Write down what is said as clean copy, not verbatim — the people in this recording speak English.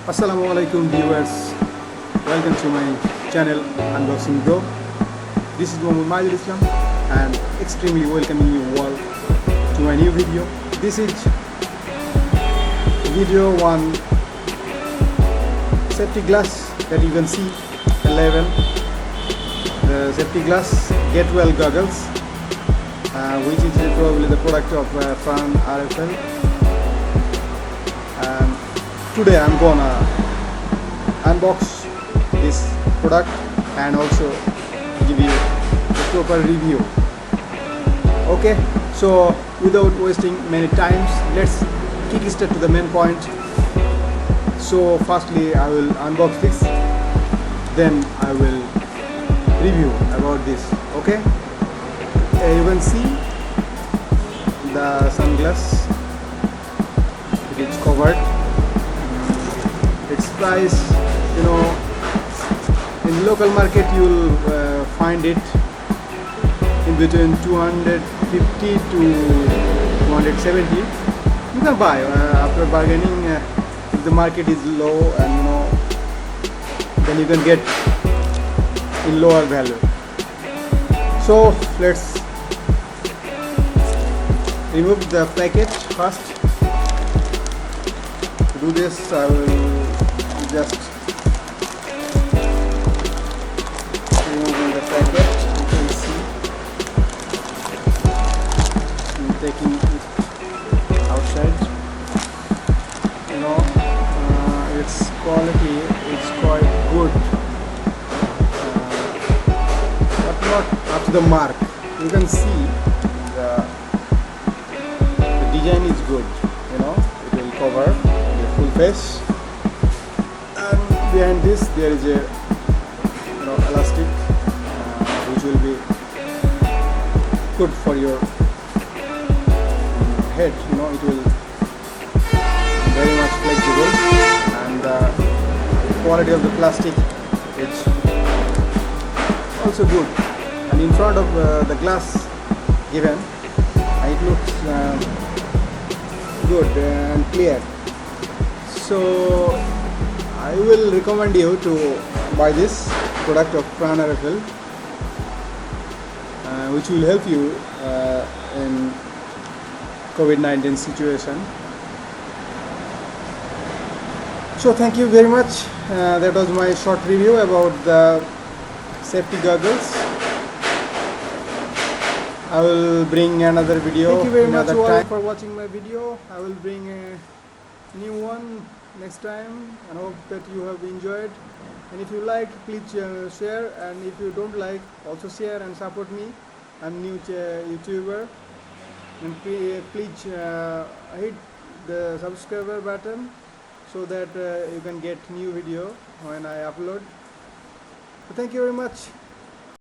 Assalamualaikum viewers, welcome to my channel Unboxing Bro. This is Muhammad Islam and extremely welcoming you all to my new video. This is video one safety glass that you can see 11, the safety glass Getwell goggles, which is probably the product of Pran-Rfl. Today I'm gonna unbox this product and also give you a proper review. Okay, so without wasting many times, let's kick start to the main point. So firstly I will unbox this, then I will review about this. Okay, you can see the sunglass, it is covered. Its price, in the local market you will find it in between 250 to 270. You can buy after bargaining. If the market is low, and then you can get in lower value. So let's remove the packet first. To do this, I will just removing the packet. You can see I'm taking it outside. Its quality is quite good, but not up to the mark. You can see the design is good. It will cover the full face. Behind this there is a elastic which will be good for your head. It will very much flexible, and the quality of the plastic is also good. And in front of the glass given, it looks good and clear. So I will recommend you to buy this product of Pran-Rfl, which will help you in COVID-19 situation. So thank you very much. That was my short review about the safety goggles. I will bring another video. Thank you very much all for watching my video. I will bring a new one next time, and hope that you have enjoyed. And if you like, please share, and if you don't like, also share and support me. I'm new YouTuber, and please hit the subscriber button so that you can get new video when I upload. So thank you very much.